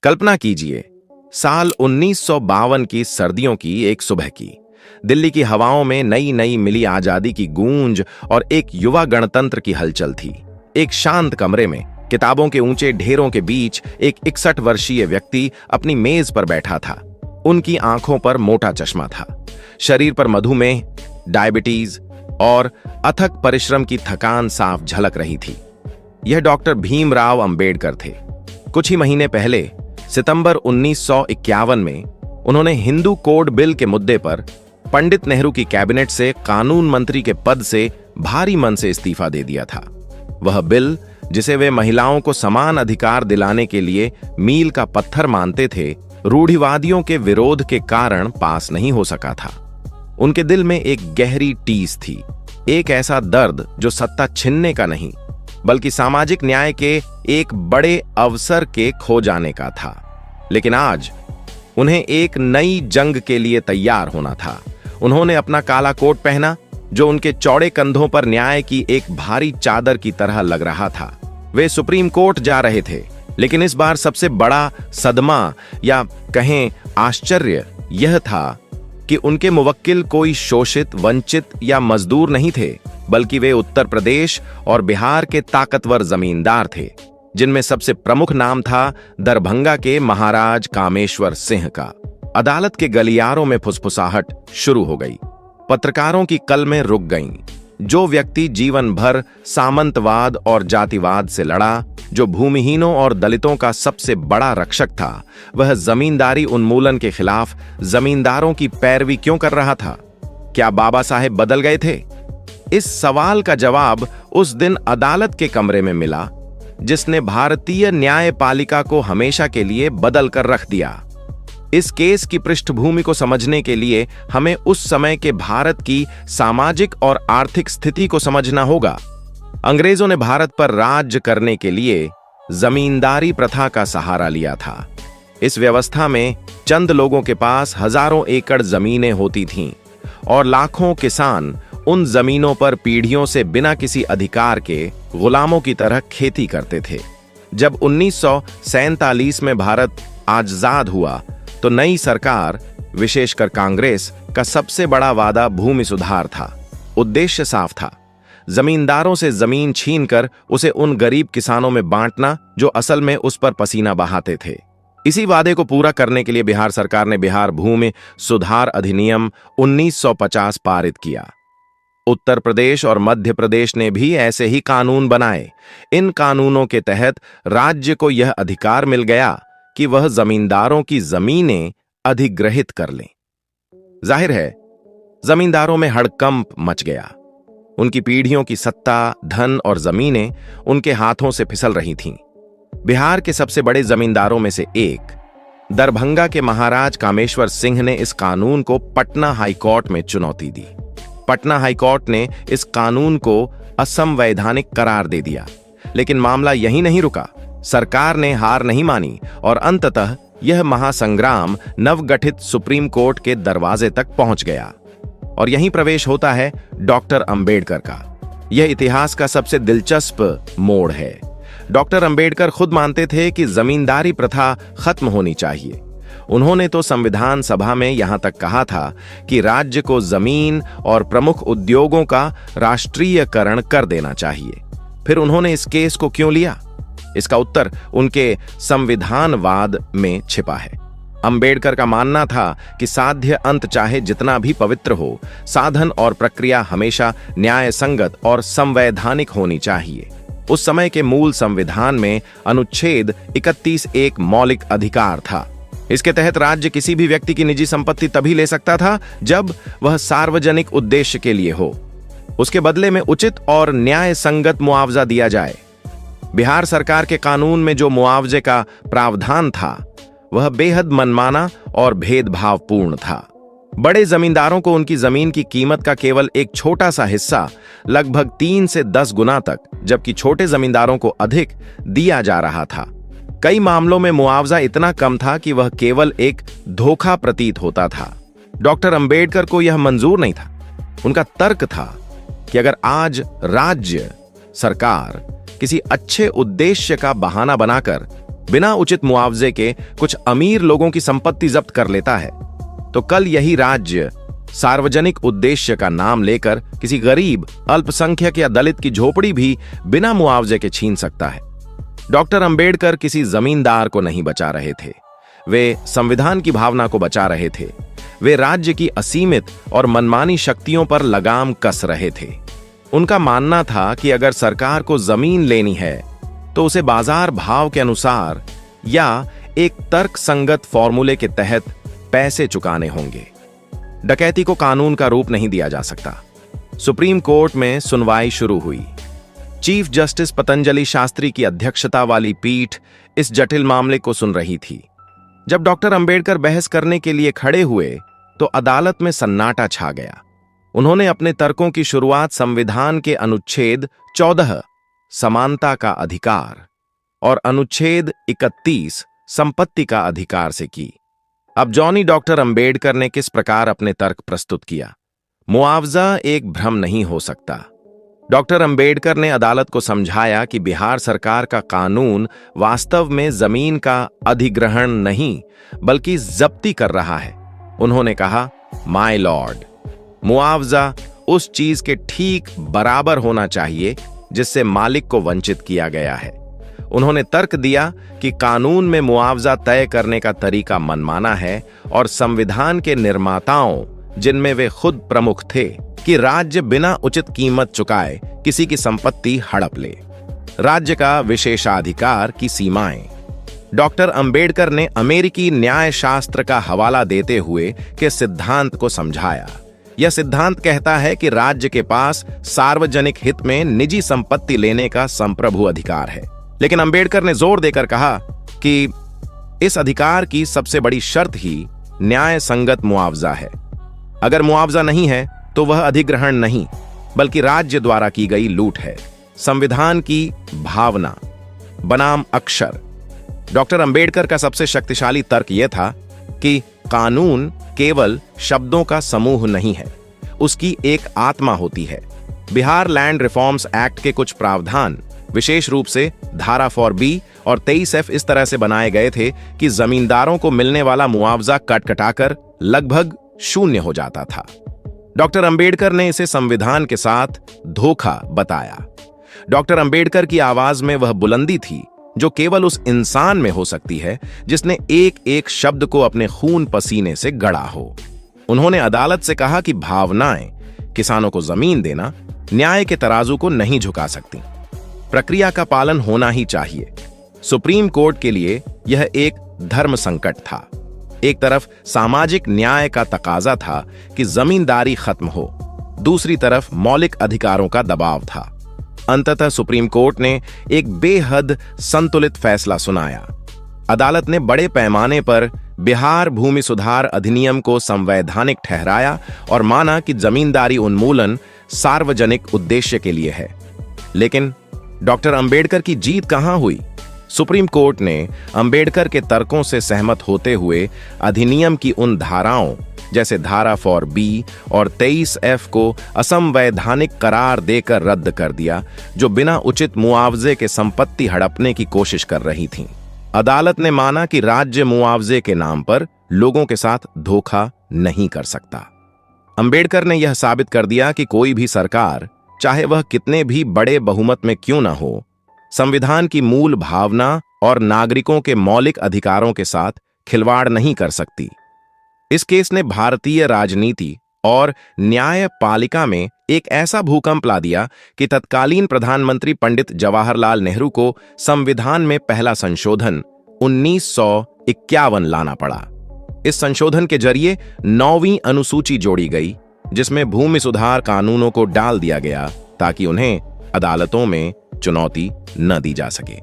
कल्पना कीजिए, साल 1952 की सर्दियों की एक सुबह की। दिल्ली की हवाओं में नई नई मिली आजादी की गूंज और एक युवा गणतंत्र की हलचल थी। एक शांत कमरे में किताबों के ऊंचे ढेरों के बीच एक 61 वर्षीय व्यक्ति अपनी मेज पर बैठा था। उनकी आंखों पर मोटा चश्मा था, शरीर पर मधुमेह, डायबिटीज और अथक परिश्रम की थकान साफ झलक रही थी। यह डॉक्टर भीमराव अंबेडकर थे। कुछ ही महीने पहले सितंबर 1951 में उन्होंने हिंदू कोड बिल के मुद्दे पर पंडित नेहरू की कैबिनेट से कानून मंत्री के पद से भारी मन से इस्तीफा दे दिया था। वह बिल, जिसे वे महिलाओं को समान अधिकार दिलाने के लिए मील का पत्थर मानते थे, रूढ़िवादियों के विरोध के कारण पास नहीं हो सका था। उनके दिल में एक गहरी टीस थी, एक ऐसा दर्द जो सत्ता छीनने का नहीं बल्कि सामाजिक न्याय के एक बड़े अवसर के खो जाने का था। लेकिन आज उन्हें एक नई जंग के लिए तैयार होना था। उन्होंने अपना काला कोट पहना, जो उनके चौड़े कंधों पर न्याय की एक भारी चादर की तरह लग रहा था। वे सुप्रीम कोर्ट जा रहे थे, लेकिन इस बार सबसे बड़ा सदमा या कहें आश्चर्य यह था कि उनके मुवक्किल कोई शोषित, वंचित या मजदूर नहीं थे, बल्कि वे उत्तर प्रदेश और बिहार के ताकतवर जमींदार थे, जिनमें सबसे प्रमुख नाम था दरभंगा के महाराज कामेश्वर सिंह का। अदालत के गलियारों में फुसफुसाहट शुरू हो गई। पत्रकारों की कलमें रुक गईं। जो व्यक्ति जीवन भर सामंतवाद और जातिवाद से लड़ा, जो भूमिहीनों और दलितों का सबसे बड़ा रक्षक था, वह जमींदारी उन्मूलन के खिलाफ जमींदारों की पैरवी क्यों कर रहा था? क्या बाबा साहेब बदल गए थे? इस सवाल का जवाब उस दिन अदालत के कमरे में मिला, जिसने भारतीय न्यायपालिका को हमेशा के लिए बदल कर रख दिया। इस केस की पृष्ठभूमि को समझने के लिए हमें उस समय के भारत की सामाजिक और आर्थिक स्थिति को समझना होगा। अंग्रेजों ने भारत पर राज्य करने के लिए जमींदारी प्रथा का सहारा लिया था। इस व्यवस्था में चंद लोगों के पास हजारों एकड़ जमीनें होती थीं और लाखों किसान उन जमीनों पर पीढ़ियों से बिना किसी अधिकार के गुलामों की तरह खेती करते थे। जब 1947 में भारत आजाद हुआ तो नई सरकार, विशेषकर कांग्रेस का सबसे बड़ा वादा भूमि सुधार था। उद्देश्य साफ था, जमींदारों से जमीन छीनकर उसे उन गरीब किसानों में बांटना जो असल में उस पर पसीना बहाते थे। इसी वादे को पूरा करने के लिए बिहार सरकार ने बिहार भूमि सुधार अधिनियम 1950 पारित किया। उत्तर प्रदेश और मध्य प्रदेश ने भी ऐसे ही कानून बनाए। इन कानूनों के तहत राज्य को यह अधिकार मिल गया कि वह जमींदारों की जमीनें अधिग्रहित कर लें। जाहिर है, जमींदारों में हड़कंप मच गया। उनकी पीढ़ियों की सत्ता, धन और जमीनें उनके हाथों से फिसल रही थीं। बिहार के सबसे बड़े जमींदारों में से एक, दरभंगा के महाराज कामेश्वर सिंह ने इस कानून को पटना हाईकोर्ट में चुनौती दी। पटना हाईकोर्ट ने इस कानून को असंवैधानिक करार दे दिया। लेकिन मामला यहीं नहीं रुका। सरकार ने हार नहीं मानी और अंततः यह महासंग्राम नवगठित सुप्रीम कोर्ट के दरवाजे तक पहुंच गया। और यहीं प्रवेश होता है डॉक्टर अंबेडकर का। यह इतिहास का सबसे दिलचस्प मोड़ है। डॉक्टर अंबेडकर खुद मानते थे कि जमींदारी प्रथा खत्म होनी चाहिए। उन्होंने तो संविधान सभा में यहां तक कहा था कि राज्य को जमीन और प्रमुख उद्योगों का राष्ट्रीयकरण कर देना चाहिए। फिर उन्होंने इस केस को क्यों लिया? इसका उत्तर उनके संविधानवाद में छिपा है। अंबेडकर का मानना था कि साध्य अंत चाहे जितना भी पवित्र हो, साधन और प्रक्रिया हमेशा न्याय संगत और संवैधानिक होनी चाहिए। उस समय के मूल संविधान में अनुच्छेद 31 एक मौलिक अधिकार था। इसके तहत राज्य किसी भी व्यक्ति की निजी संपत्ति तभी ले सकता था जब वह सार्वजनिक उद्देश्य के लिए हो। उसके बदले में उचित और न्याय संगत मुआवजा दिया जाए। बिहार सरकार के कानून में जो मुआवजे का प्रावधान था, वह बेहद मनमाना और भेदभावपूर्ण था। बड़े जमींदारों को उनकी जमीन की कीमत का केवल एक छोटा सा हिस्सा, लगभग 3 से 10 गुना तक, जबकि छोटे जमींदारों को अधिक दिया जा रहा था। कई मामलों में मुआवजा इतना कम था कि वह केवल एक धोखा प्रतीत होता था। डॉक्टर अंबेडकर को यह मंजूर नहीं था। उनका तर्क था कि अगर आज राज्य सरकार किसी अच्छे उद्देश्य का बहाना बनाकर बिना उचित मुआवजे के कुछ अमीर लोगों की संपत्ति जब्त कर लेता है, तो कल यही राज्य सार्वजनिक उद्देश्य का नाम लेकर किसी गरीब, अल्पसंख्यक या दलित की झोपड़ी भी बिना मुआवजे के छीन सकता है। डॉक्टर अंबेडकर किसी जमींदार को नहीं बचा रहे थे, वे संविधान की भावना को बचा रहे थे। वे राज्य की असीमित और मनमानी शक्तियों पर लगाम कस रहे थे। उनका मानना था कि अगर सरकार को जमीन लेनी है तो उसे बाजार भाव के अनुसार या एक तर्कसंगत फॉर्मूले के तहत पैसे चुकाने होंगे। डकैती को कानून का रूप नहीं दिया जा सकता। सुप्रीम कोर्ट में सुनवाई शुरू हुई। चीफ जस्टिस पतंजलि शास्त्री की अध्यक्षता वाली पीठ इस जटिल मामले को सुन रही थी। जब डॉक्टर अंबेडकर बहस करने के लिए खड़े हुए तो अदालत में सन्नाटा छा गया। उन्होंने अपने तर्कों की शुरुआत संविधान के अनुच्छेद 14 समानता का अधिकार और अनुच्छेद 31 संपत्ति का अधिकार से की। अब जॉनी डॉक्टर अंबेडकर ने किस प्रकार अपने तर्क प्रस्तुत किया। मुआवजा एक भ्रम नहीं हो सकता। डॉक्टर अंबेडकर ने अदालत को समझाया कि बिहार सरकार का कानून वास्तव में जमीन का अधिग्रहण नहीं बल्कि जब्ती कर रहा है। उन्होंने कहा, माय लॉर्ड, मुआवजा उस चीज के ठीक बराबर होना चाहिए जिससे मालिक को वंचित किया गया है। उन्होंने तर्क दिया कि कानून में मुआवजा तय करने का तरीका मनमाना है और संविधान के निर्माताओं, जिनमें वे खुद प्रमुख थे, कि राज्य बिना उचित कीमत चुकाए किसी की संपत्ति हड़प ले। राज्य का विशेषाधिकार की सीमाएं। डॉक्टर अंबेडकर ने अमेरिकी न्याय शास्त्र का हवाला देते हुए के सिद्धांत को समझाया। यह सिद्धांत कहता है कि राज्य के पास सार्वजनिक हित में निजी संपत्ति लेने का संप्रभु अधिकार है। लेकिन अंबेडकर ने जोर देकर कहा कि इस अधिकार की सबसे बड़ी शर्त ही न्याय संगत मुआवजा है। अगर मुआवजा नहीं है तो वह अधिग्रहण नहीं बल्कि राज्य द्वारा की गई लूट है। संविधान की भावना बनाम अक्षर। डॉक्टर अंबेडकर का सबसे शक्तिशाली तर्क यह था कि कानून केवल शब्दों का समूह नहीं है, उसकी एक आत्मा होती है। बिहार लैंड रिफॉर्म्स एक्ट के कुछ प्रावधान, विशेष रूप से धारा 4B और 23F इस तरह से बनाए गए थे कि जमींदारों को मिलने वाला मुआवजा कट-कटाकर लगभग शून्य हो जाता था। डॉक्टर अंबेडकर ने इसे संविधान के साथ धोखा बताया। डॉक्टर अंबेडकर की आवाज में वह बुलंदी थी जो केवल उस इंसान में हो सकती है जिसने एक एक शब्द को अपने खून पसीने से गढ़ा हो। उन्होंने अदालत से कहा कि भावनाएं किसानों को जमीन देना न्याय के तराजू को नहीं झुका सकती। प्रक्रिया का पालन होना ही चाहिए। सुप्रीम कोर्ट के लिए यह एक धर्म संकट था। एक तरफ सामाजिक न्याय का तकाजा था कि जमींदारी खत्म हो, दूसरी तरफ मौलिक अधिकारों का दबाव था। अंततः सुप्रीम कोर्ट ने एक बेहद संतुलित फैसला सुनाया। अदालत ने बड़े पैमाने पर बिहार भूमि सुधार अधिनियम को संवैधानिक ठहराया और माना कि जमींदारी उन्मूलन सार्वजनिक उद्देश्य के लिए है। लेकिन डॉक्टर अंबेडकर की जीत कहां हुई? सुप्रीम कोर्ट ने अंबेडकर के तर्कों से सहमत होते हुए अधिनियम की उन धाराओं जैसे धारा 4B और 23F को असंवैधानिक करार देकर रद्द कर दिया, जो बिना उचित मुआवजे के संपत्ति हड़पने की कोशिश कर रही थीं। अदालत ने माना कि राज्य मुआवजे के नाम पर लोगों के साथ धोखा नहीं कर सकता। अंबेडकर ने यह साबित कर दिया कि कोई भी सरकार, चाहे वह कितने भी बड़े बहुमत में क्यों न हो, संविधान की मूल भावना और नागरिकों के मौलिक अधिकारों के साथ खिलवाड़ नहीं कर सकती। इस केस ने भारतीय राजनीति और न्यायपालिका में एक ऐसा भूकंप ला दिया कि तत्कालीन प्रधानमंत्री पंडित जवाहरलाल नेहरू को संविधान में पहला संशोधन 1951 लाना पड़ा। इस संशोधन के जरिए 9वीं अनुसूची जोड़ी गई, जिसमें भूमि सुधार कानूनों को डाल दिया गया ताकि उन्हें अदालतों में चुनौती न दी जा सके।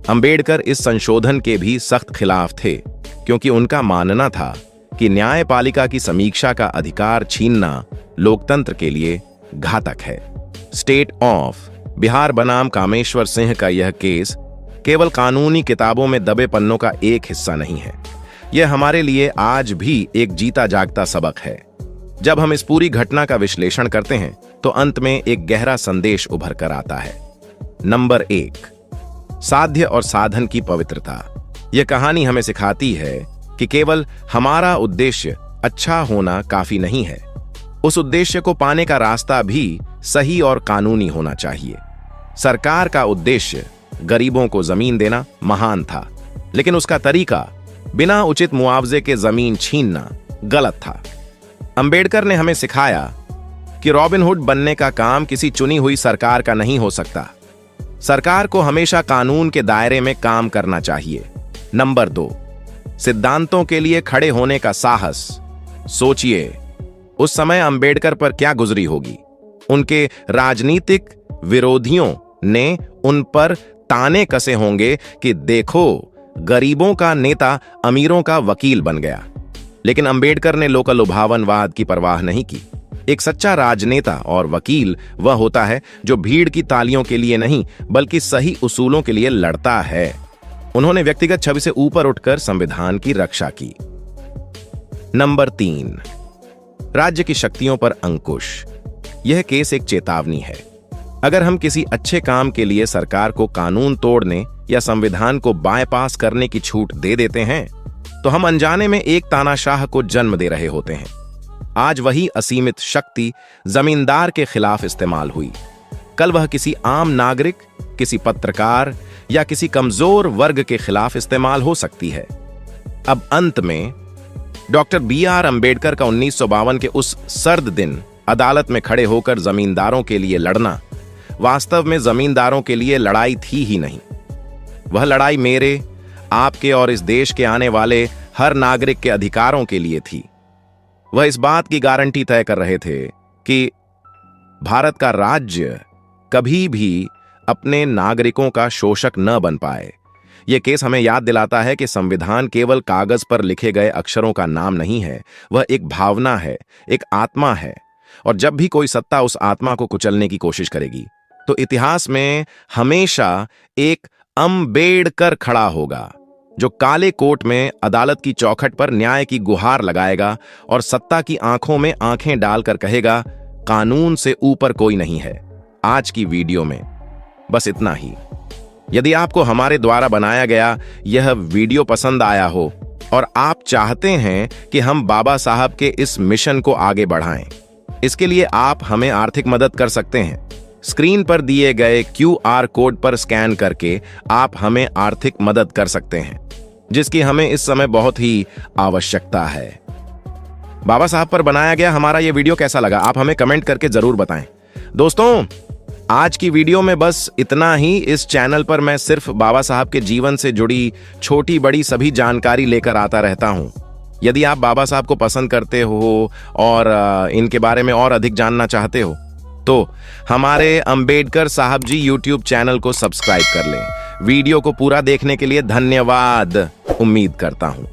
अंबेडकर इस संशोधन के भी सख्त खिलाफ थे, क्योंकि उनका मानना था कि न्यायपालिका की समीक्षा का अधिकार छीनना लोकतंत्र के लिए घातक है। स्टेट ऑफ बिहार बनाम कामेश्वर सिंह का यह केस केवल कानूनी किताबों में दबे पन्नों का एक हिस्सा नहीं है, यह हमारे लिए आज भी एक जीता जागता सबक है। जब हम इस पूरी घटना का विश्लेषण करते हैं तो अंत में एक गहरा संदेश उभर कर आता है। नंबर 1, साध्य और साधन की पवित्रता। यह कहानी हमें सिखाती है कि केवल हमारा उद्देश्य अच्छा होना काफी नहीं है, उस उद्देश्य को पाने का रास्ता भी सही और कानूनी होना चाहिए। सरकार का उद्देश्य गरीबों को जमीन देना महान था, लेकिन उसका तरीका बिना उचित मुआवजे के जमीन छीनना गलत था। अंबेडकर ने हमें सिखाया कि रॉबिनहुड बनने का काम किसी चुनी हुई सरकार का नहीं हो सकता। सरकार को हमेशा कानून के दायरे में काम करना चाहिए। नंबर 2, सिद्धांतों के लिए खड़े होने का साहस। सोचिए, उस समय अंबेडकर पर क्या गुजरी होगी। उनके राजनीतिक विरोधियों ने उन पर ताने कसे होंगे कि देखो, गरीबों का नेता अमीरों का वकील बन गया। लेकिन अंबेडकर ने लोकलुभावनवाद की परवाह नहीं की। एक सच्चा राजनेता और वकील वह होता है जो भीड़ की तालियों के लिए नहीं, बल्कि सही उसूलों के लिए लड़ता है। उन्होंने व्यक्तिगत छवि से ऊपर उठकर संविधान की रक्षा की। नंबर 3, राज्य की शक्तियों पर अंकुश। यह केस एक चेतावनी है। अगर हम किसी अच्छे काम के लिए सरकार को कानून तोड़ने या संविधान को बायपास करने की छूट दे देते हैं, तो हम अनजाने में एक तानाशाह को जन्म दे रहे होते हैं। आज वही असीमित शक्ति जमींदार के खिलाफ इस्तेमाल हुई, कल वह किसी आम नागरिक, किसी पत्रकार या किसी कमजोर वर्ग के खिलाफ इस्तेमाल हो सकती है। अब अंत में डॉक्टर BR अंबेडकर का 1952 के उस सर्द दिन अदालत में खड़े होकर जमींदारों के लिए लड़ना वास्तव में जमींदारों के लिए लड़ाई थी ही नहीं। वह लड़ाई मेरे, आपके और इस देश के आने वाले हर नागरिक के अधिकारों के लिए थी। वह इस बात की गारंटी तय कर रहे थे कि भारत का राज्य कभी भी अपने नागरिकों का शोषक न बन पाए। यह केस हमें याद दिलाता है कि संविधान केवल कागज पर लिखे गए अक्षरों का नाम नहीं है, वह एक भावना है, एक आत्मा है। और जब भी कोई सत्ता उस आत्मा को कुचलने की कोशिश करेगी, तो इतिहास में हमेशा एक अंबेडकर खड़ा होगा, जो काले कोट में अदालत की चौखट पर न्याय की गुहार लगाएगा और सत्ता की आंखों में आंखें डालकर कहेगा, कानून से ऊपर कोई नहीं है। आज की वीडियो में बस इतना ही। यदि आपको हमारे द्वारा बनाया गया यह वीडियो पसंद आया हो और आप चाहते हैं कि हम बाबा साहब के इस मिशन को आगे बढ़ाएं, इसके लिए आप हमें आर्थिक मदद कर सकते हैं। स्क्रीन पर दिए गए QR कोड पर स्कैन करके आप हमें आर्थिक मदद कर सकते हैं, जिसकी हमें इस समय बहुत ही आवश्यकता है। बाबा साहब पर बनाया गया हमारा यह वीडियो कैसा लगा, आप हमें कमेंट करके जरूर बताएं। दोस्तों, आज की वीडियो में बस इतना ही। इस चैनल पर मैं सिर्फ बाबा साहब के जीवन से जुड़ी छोटी बड़ी सभी जानकारी लेकर आता रहता हूं। यदि आप बाबा साहब को पसंद करते हो और इनके बारे में और अधिक जानना चाहते हो, तो हमारे अंबेडकर साहब जी YouTube चैनल को सब्सक्राइब कर लें। वीडियो को पूरा देखने के लिए धन्यवाद। उम्मीद करता हूं